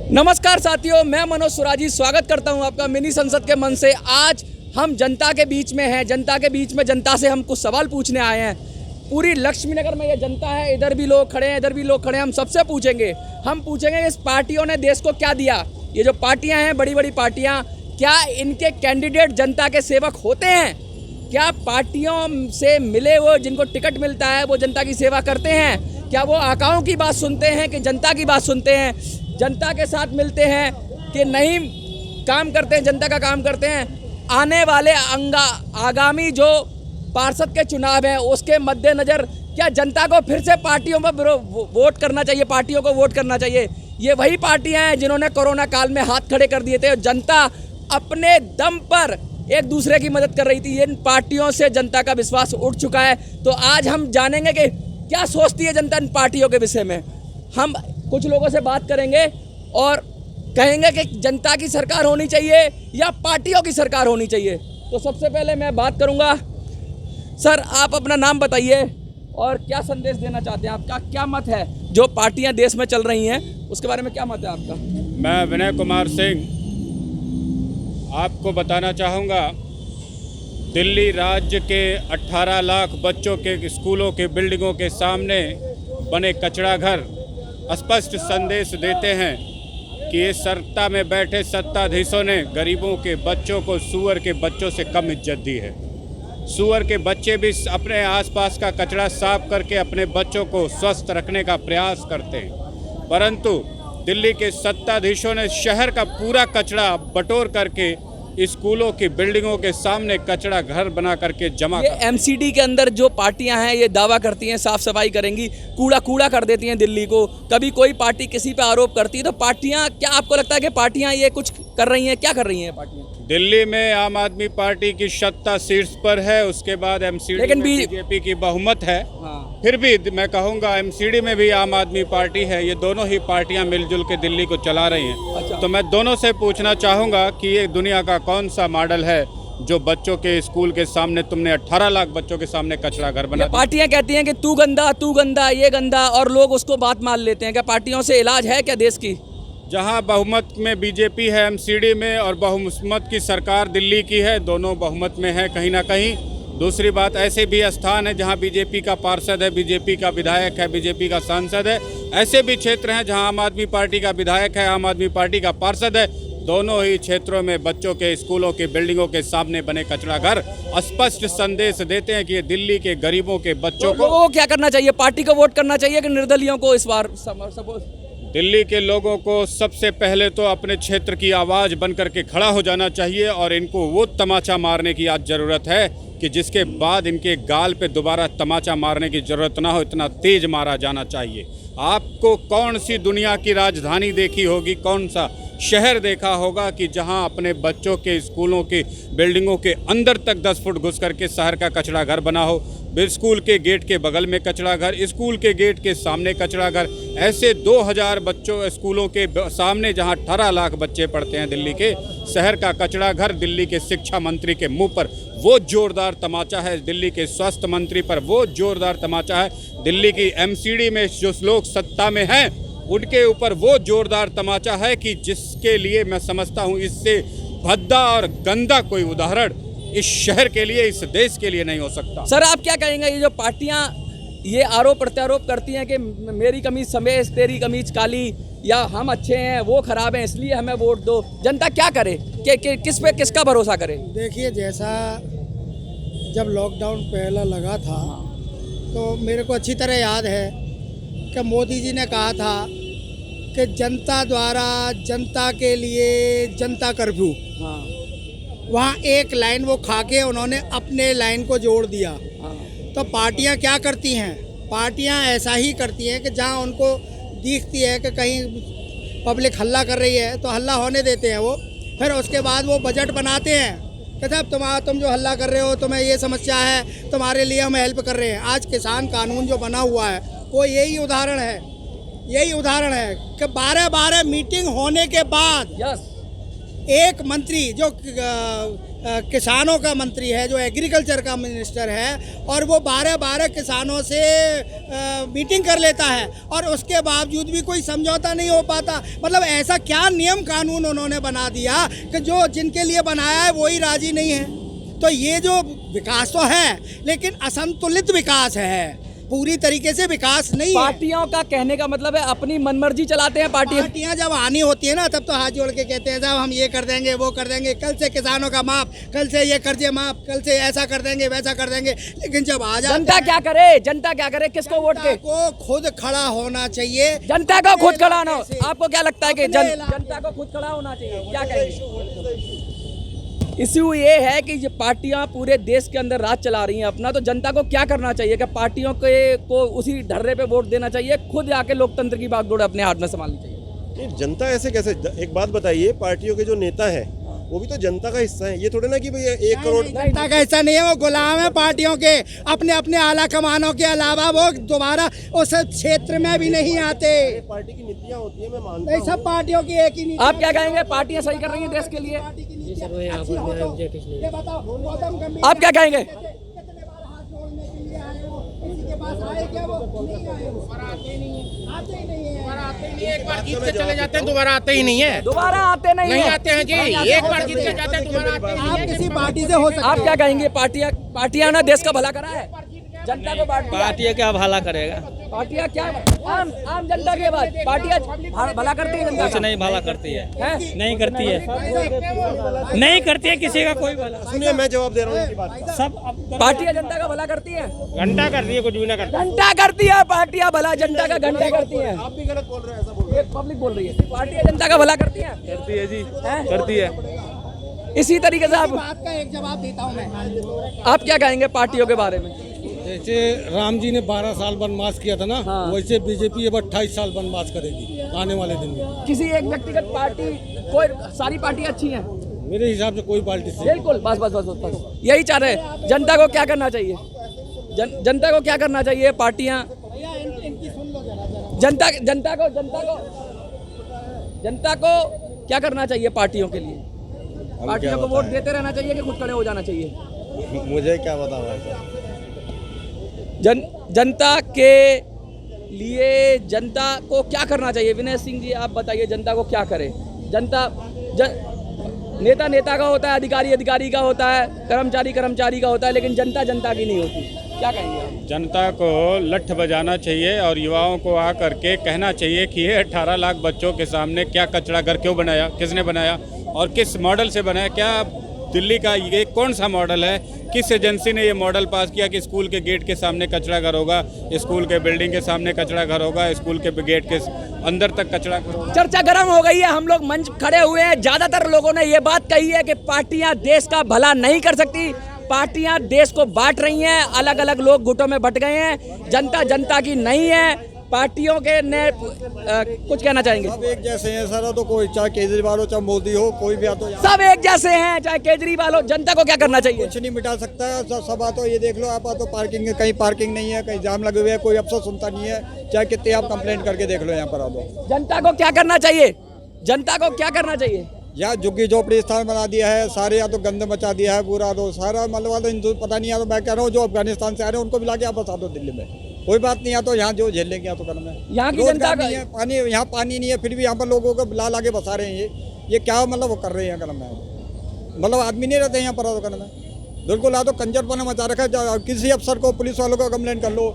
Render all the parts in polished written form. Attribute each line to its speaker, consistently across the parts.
Speaker 1: नमस्कार साथियों, मैं मनोज सुराजी स्वागत करता हूं आपका मिनी संसद के मन से। आज हम जनता के बीच में हैं, जनता के बीच में जनता से हम कुछ सवाल पूछने आए हैं। पूरी लक्ष्मी नगर में ये जनता है, इधर भी लोग खड़े हैं, इधर भी लोग खड़े हैं। हम सबसे पूछेंगे इस पार्टियों ने देश को क्या दिया। ये जो पार्टियां हैं, बड़ी बड़ी पार्टियां, क्या इनके कैंडिडेट जनता के सेवक होते हैं? क्या पार्टियों से मिले वो जिनको टिकट मिलता है वो जनता की सेवा करते हैं? क्या वो आकाओं की बात सुनते हैं कि जनता की बात सुनते हैं? जनता के साथ मिलते हैं कि नहीं काम करते हैं, जनता का काम करते हैं? आने वाले आगामी जो पार्षद के चुनाव हैं उसके मद्देनज़र क्या जनता को फिर से पार्टियों पर वोट करना चाहिए, पार्टियों को वोट करना चाहिए? ये वही पार्टियां हैं जिन्होंने कोरोना काल में हाथ खड़े कर दिए थे और जनता अपने दम पर एक दूसरे की मदद कर रही थी। इन पार्टियों से जनता का विश्वास उठ चुका है। तो आज हम जानेंगे कि क्या सोचती है जनता इन पार्टियों के विषय में। हम कुछ लोगों से बात करेंगे और कहेंगे कि जनता की सरकार होनी चाहिए या पार्टियों की सरकार होनी चाहिए। तो सबसे पहले मैं बात करूंगा। सर, आप अपना नाम बताइए और क्या संदेश देना चाहते हैं? आपका क्या मत है जो पार्टियां देश में चल रही हैं उसके बारे में क्या मत है आपका?
Speaker 2: मैं विनय कुमार सिंह आपको बताना चाहूँगा, दिल्ली राज्य के 18 लाख बच्चों के स्कूलों के बिल्डिंगों के सामने बने कचरा घर स्पष्ट संदेश देते हैं कि ये सत्ता में बैठे सत्ताधीशों ने गरीबों के बच्चों को सुअर के बच्चों से कम इज्जत दी है। सुअर के बच्चे भी अपने आसपास का कचरा साफ करके अपने बच्चों को स्वस्थ रखने का प्रयास करते हैं, परंतु दिल्ली के सत्ताधीशों ने शहर का पूरा कचरा बटोर करके स्कूलों की बिल्डिंगों के सामने कचरा घर बना करके जमा
Speaker 1: ये एमसीडी के अंदर जो पार्टियां हैं ये दावा करती हैं साफ सफाई करेंगी, कूड़ा कर देती हैं दिल्ली को। कभी कोई पार्टी किसी पे आरोप करती है तो पार्टियां, क्या आपको लगता है कि पार्टियां ये कुछ कर रही हैं? क्या कर रही हैं पार्टियां?
Speaker 2: दिल्ली में आम आदमी पार्टी की सत्ता शीर्ष पर है, उसके बाद एमसीडी में बीजेपी की बहुमत है।
Speaker 1: हाँ।
Speaker 2: फिर भी मैं कहूँगा एमसीडी में भी आम आदमी पार्टी है। ये दोनों ही पार्टियां मिलजुल के दिल्ली को चला रही हैं।
Speaker 1: अच्छा।
Speaker 2: तो मैं दोनों से पूछना चाहूँगा कि ये दुनिया का कौन सा मॉडल है जो बच्चों के स्कूल के सामने तुमने 18 लाख बच्चों के सामने कचरा घर बना दिया?
Speaker 1: पार्टियां कहती हैं कि तू गंदा, ये गंदा, और लोग उसको बात मान लेते हैं। क्या पार्टियों से इलाज है क्या देश की?
Speaker 2: जहां बहुमत में बीजेपी है एमसीडी में और बहुमत की सरकार दिल्ली की है, दोनों बहुमत में है कहीं ना कहीं। दूसरी बात, ऐसे भी स्थान है जहां बीजेपी का पार्षद है, बीजेपी का विधायक है, बीजेपी का सांसद है। ऐसे भी क्षेत्र हैं जहां आम आदमी पार्टी का विधायक है, आम आदमी पार्टी का पार्षद है। दोनों ही क्षेत्रों में बच्चों के स्कूलों के बिल्डिंगों के सामने बने कचरा घर स्पष्ट संदेश देते हैं कि ये दिल्ली के गरीबों के बच्चों को
Speaker 1: क्या करना चाहिए? पार्टी को वोट करना चाहिए कि निर्दलियों को? इस बार सपोज
Speaker 2: दिल्ली के लोगों को सबसे पहले तो अपने क्षेत्र की आवाज़ बन करके खड़ा हो जाना चाहिए और इनको वो तमाचा मारने की आज ज़रूरत है कि जिसके बाद इनके गाल पे दोबारा तमाचा मारने की ज़रूरत ना हो, इतना तेज मारा जाना चाहिए। आपको कौन सी दुनिया की राजधानी देखी होगी, कौन सा शहर देखा होगा कि जहां अपने बच्चों के स्कूलों के बिल्डिंगों के अंदर तक 10 फुट घुस करके शहर का कचरा घर बना हो? स्कूल के गेट के बगल में कचरा घर, स्कूल के गेट के सामने कचरा घर, ऐसे 2000 बच्चों स्कूलों के सामने जहां 18 लाख बच्चे पढ़ते हैं दिल्ली के, शहर का कचरा घर। दिल्ली के शिक्षा मंत्री के मुंह पर वो जोरदार तमाचा है, दिल्ली के स्वास्थ्य मंत्री पर वो जोरदार तमाचा है, दिल्ली की एमसीडी में जो लोग सत्ता में हैं उनके ऊपर वो जोरदार तमाचा है कि जिसके लिए मैं समझता हूँ इससे भद्दा और गंदा कोई उदाहरण इस शहर के लिए, इस देश के लिए नहीं हो सकता।
Speaker 1: सर, आप क्या कहेंगे? ये जो पार्टियां ये आरोप प्रत्यारोप करती हैं कि मेरी कमीज समेत तेरी कमीज काली, या हम अच्छे हैं वो खराब हैं इसलिए हमें वोट दो, जनता क्या करे कि किस पे किसका भरोसा करे?
Speaker 3: देखिए, जैसा जब लॉकडाउन पहला लगा था तो मेरे को अच्छी तरह याद है कि मोदी जी ने कहा था कि जनता द्वारा जनता के लिए जनता कर्फ्यू।
Speaker 1: हाँ।
Speaker 3: वहाँ एक लाइन वो खा के उन्होंने अपने लाइन को जोड़ दिया।
Speaker 1: हाँ।
Speaker 3: तो पार्टियां क्या करती हैं? पार्टियां ऐसा ही करती हैं कि जहाँ उनको दिखती है कि कहीं पब्लिक हल्ला कर रही है तो हल्ला होने देते हैं वो, फिर उसके बाद वो बजट बनाते हैं कि साहब तुम जो हल्ला कर रहे हो, तुम्हें ये समस्या है, तुम्हारे लिए हम हेल्प कर रहे हैं। आज किसान कानून जो बना हुआ है वो यही उदाहरण है कि 12 मीटिंग होने के बाद एक मंत्री जो किसानों का मंत्री है, जो एग्रीकल्चर का मिनिस्टर है, और वो 12 किसानों से मीटिंग कर लेता है और उसके बावजूद भी कोई समझौता नहीं हो पाता। मतलब ऐसा क्या नियम कानून उन्होंने बना दिया कि जो जिनके लिए बनाया है वही राजी नहीं है। तो ये जो विकास तो है, लेकिन असंतुलित विकास है, पूरी तरीके से विकास नहीं है।
Speaker 1: पार्टियों का कहने का मतलब है अपनी मनमर्जी चलाते हैं
Speaker 3: पार्टियां जब आनी होती है ना, तब तो हाथ जोड़ के कहते हैं साहब हम ये कर देंगे, वो कर देंगे, कल से किसानों का माफ, कल से ये कर्जे माफ, कल से ऐसा कर देंगे, वैसा कर देंगे। लेकिन जब आ जाते
Speaker 1: जनता क्या करे, जनता क्या करे, किसको वोट के?
Speaker 3: को खुद खड़ा होना चाहिए।
Speaker 1: जनता को खुद खड़ा होना। आपको क्या लगता है कि जनता को खुद खड़ा होना चाहिए? क्या कहेंगे? इश्यू ये है कि ये पार्टियां पूरे देश के अंदर राज चला रही हैं अपना, तो जनता को क्या करना चाहिए? कि पार्टियों को उसी ढर्रे पे वोट देना चाहिए, खुद आके लोकतंत्र की बागडोर अपने हाथ में संभालनी चाहिए?
Speaker 4: नहीं, जनता ऐसे कैसे? एक बात बताइए, पार्टियों के जो नेता है वो भी तो जनता का हिस्सा है। ये थोड़े ना कि भाई 1 करोड़
Speaker 3: जनता का हिस्सा नहीं है, वो गुलाम है पार्टियों के। अपने अपने आला कमानों के अलावा वो दोबारा उस क्षेत्र में भी नहीं आते।
Speaker 4: पार्टी की नीतियाँ होती है, मैं मानता
Speaker 3: नहीं, सब पार्टियों की एक ही नीति।
Speaker 1: आप क्या कहेंगे? पार्टियां सही कर रही हैं देश के लिए?
Speaker 3: ये बताओ, गौतम गंभीर
Speaker 1: आप क्या कहेंगे?
Speaker 3: कितने बार हाथ जोड़ने के लिए आए हो, किसी के पास आए क्या? वो नहीं आए, वो आते ही नहीं है।
Speaker 5: एक बार जीत के चले जाते हैं, दोबारा आते ही नहीं है।
Speaker 1: दोबारा आते नहीं
Speaker 5: आते हैं जी, एक बार जीत के जाते हैं, दोबारा आते ही नहीं
Speaker 3: आप किसी पार्टी से हो सकते
Speaker 1: आप क्या कहेंगे? पार्टियां ने देश का भला करा है, जनता को बांट दिया।
Speaker 6: पार्टी क्या भला करेगा?
Speaker 1: पार्टियां क्या आम जनता के बाद पार्टियां भला करती है जनता
Speaker 6: कुछ
Speaker 1: का?
Speaker 6: नहीं भला करती है,
Speaker 1: हैं?
Speaker 6: नहीं करती है, नहीं करती है किसी का कोई भला।
Speaker 4: सुनिए, मैं जवाब दे रहा हूँ इनकी बात का।
Speaker 6: सब
Speaker 1: पार्टियां जनता का भला करती है?
Speaker 5: घंटा कर रही है, कुछ भी ना करती।
Speaker 1: घंटा करती है पार्टियां भला, जनता का घंटा करती है।
Speaker 4: आप भी गलत बोल रहे हैं, ऐसा बोल रहे
Speaker 1: ये पब्लिक बोल रही है, पार्टियां जनता का भला करती है?
Speaker 6: करती है जी,
Speaker 1: हैं?
Speaker 6: करती है।
Speaker 1: इसी तरीके से
Speaker 3: बात का एक जवाब देता हूँ मैं।
Speaker 1: आप क्या कहेंगे पार्टियों के बारे में?
Speaker 7: जैसे राम जी ने 12 साल वनवास किया था ना,
Speaker 1: हाँ।
Speaker 7: वैसे बीजेपी अब 28 साल वनवास करेगी आने वाले दिन में।
Speaker 1: किसी एक व्यक्तिगत पार्टी, कोई सारी पार्टियां अच्छी हैं?
Speaker 7: मेरे हिसाब से कोई पार्टी से
Speaker 1: बिल्कुल, बस यही चाह रहे हैं। जनता को क्या करना चाहिए? जनता को क्या करना चाहिए? पार्टियां जनता को क्या करना चाहिए पार्टियों के लिए? पार्टियों को वोट देते रहना चाहिए कि खुद खड़े हो जाना चाहिए?
Speaker 4: मुझे क्या पता भाई।
Speaker 1: जनता के लिए जनता को क्या करना चाहिए? विनय सिंह जी, आप बताइए, जनता को क्या करे? नेता का होता है, अधिकारी का होता है, कर्मचारी का होता है, लेकिन जनता की नहीं होती। क्या कहेंगे आप?
Speaker 2: जनता को लठ बजाना चाहिए और युवाओं को आकर के कहना चाहिए कि ये 18 लाख बच्चों के सामने क्या कचरा घर क्यों बनाया, किसने बनाया और किस मॉडल से बनाया? क्या दिल्ली का ये कौन सा मॉडल है? किस एजेंसी ने ये मॉडल पास किया कि स्कूल के गेट के सामने कचरा घर होगा, स्कूल के बिल्डिंग के सामने कचरा घर होगा, स्कूल के गेट के अंदर तक कचरा घर होगा?
Speaker 1: चर्चा गर्म हो गई है, हम लोग मंच खड़े हुए हैं। ज्यादातर लोगों ने ये बात कही है कि पार्टियां देश का भला नहीं कर सकती, पार्टियां देश को बांट रही हैं, अलग अलग लोग गुटों में बट गए हैं, जनता की नहीं है। पार्टियों के ने कुछ कहना चाहेंगे?
Speaker 4: सब एक जैसे हैं सर, तो कोई चाहे केजरीवाल हो चाहे मोदी हो, कोई भी आता हो,
Speaker 1: सब एक जैसे हैं, चाहे केजरीवाल हो। जनता को क्या करना चाहिए?
Speaker 4: कुछ नहीं मिटा सकता है। सब आतो ये देख लो, आप तो पार्किंग, कहीं पार्किंग नहीं है, कहीं जाम लगे हुए हैं, कोई अफसर सुनता नहीं है। चाहे कितने आप कंप्लेंट करके देख लो, यहाँ पर आ दो।
Speaker 1: जनता को क्या करना चाहिए? जनता को क्या करना चाहिए?
Speaker 4: या झुग्गी झोपड़ी स्थान बना दिया है सारे, या तो गंद मचा दिया है पूरा, तो सारा मतलब पता नहीं। या तो मैं कह रहा हूँ जो अफगानिस्तान से आ रहे हैं उनको भी लाके आप बसा दो दिल्ली में, कोई बात नहीं। या तो यहाँ जो झेल लेंगे या तो करना है।
Speaker 1: यहाँ की जनता का
Speaker 4: पानी, यहाँ पानी नहीं है, फिर भी यहाँ पर लोगों को ला लाके बसा रहे हैं। ये क्या मतलब वो कर रहे हैं? करना है मतलब आदमी नहीं रहते यहाँ पर, तो करना है बिल्कुल। या तो कंजरपना मचा रखा है। किसी अफसर को, पुलिस वालों को कंप्लेंट कर लो,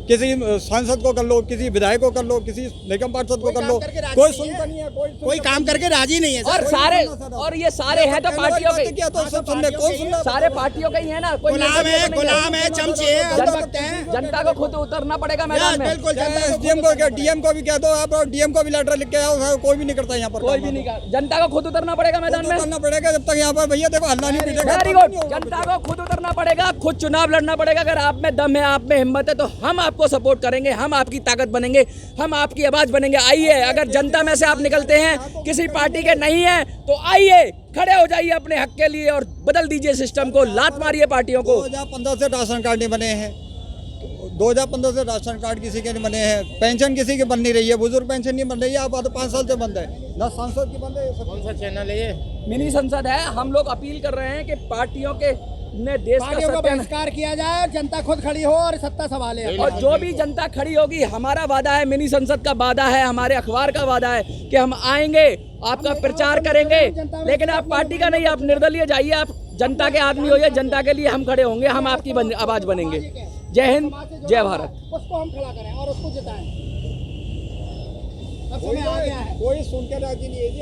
Speaker 4: किसी सांसद को कर लो, किसी विधायक को कर लो, किसी निगम पार्षद को कर लो, कोई सुनता नहीं है।
Speaker 3: कोई काम करके राजी नहीं है
Speaker 1: और सारे, और ये सारे हैं तो पार्टियों के,
Speaker 4: क्या तो सब सुन ले, कौन सुन ले?
Speaker 1: सारे पार्टियों के ही है ना। कोई
Speaker 3: गुलाम है, चमचे हैं।
Speaker 1: जनता को खुद उतरना पड़ेगा मैदान में।
Speaker 3: बिल्कुल,
Speaker 4: एसडीएम को, डीएम को भी कह दो आप, डीएम को भी लेटर लिख के आओ, कोई भी नहीं करता यहाँ पर।
Speaker 1: कोई भी नहीं कर, जनता को खुद उतरना पड़ेगा मैदान में।
Speaker 4: करना पड़ेगा जब तक यहाँ पर भैया देखो हल्ला नहीं पीटेगा।
Speaker 1: वेरी गुड, जनता को खुद उतरना पड़ेगा, खुद चुनाव लड़ना पड़ेगा। अगर आप में दम है, आप में हिम्मत है, तो हम आपको सपोर्ट करेंगे, हम आपकी ताकत बनेंगे, हम आपकी आवाज बनेंगे। आइए, अगर जनता में से आप निकलते हैं, किसी पार्टी के नहीं है, तो आइए, खड़े हो जाइए अपने हक के लिए और बदल दीजिए सिस्टम को, लात मारिए पार्टियों को।
Speaker 4: 2015 से राशन कार्ड नहीं बने हैं, 2015 से राशन कार्ड किसी के नहीं बने हैं, पेंशन किसी की बन नहीं रही है, बुजुर्ग पेंशन नहीं बन रही है, अब 5 साल से बंद है, न सांसद की बंद है।
Speaker 5: कौन सा चैनल है ये?
Speaker 1: मिनी संसद है। हम लोग अपील कर रहे हैं कि पार्टियों के ने देश का
Speaker 3: पार्टियों का
Speaker 1: सत्यान
Speaker 3: बहिष्कार किया जाए और जनता खुद खड़ी हो और सत्ता संभाले।
Speaker 1: और जो भी जनता खड़ी होगी, हमारा वादा है, मिनी संसद का वादा है, हमारे अखबार का वादा है कि हम आएंगे, आपका प्रचार करेंगे, लेकिन आप पार्टी का नहीं, आप निर्दलीय जाइए, आप जनता के आदमी होइए, जनता के लिए हम खड़े होंगे, हम आपकी आवाज बनेंगे। जय हिंद, जय भारत।
Speaker 3: उसको हम खड़ा करें और उसको जिताएं। अब समय आ गया है।
Speaker 4: कोई सुन के राजी नहीं है जी।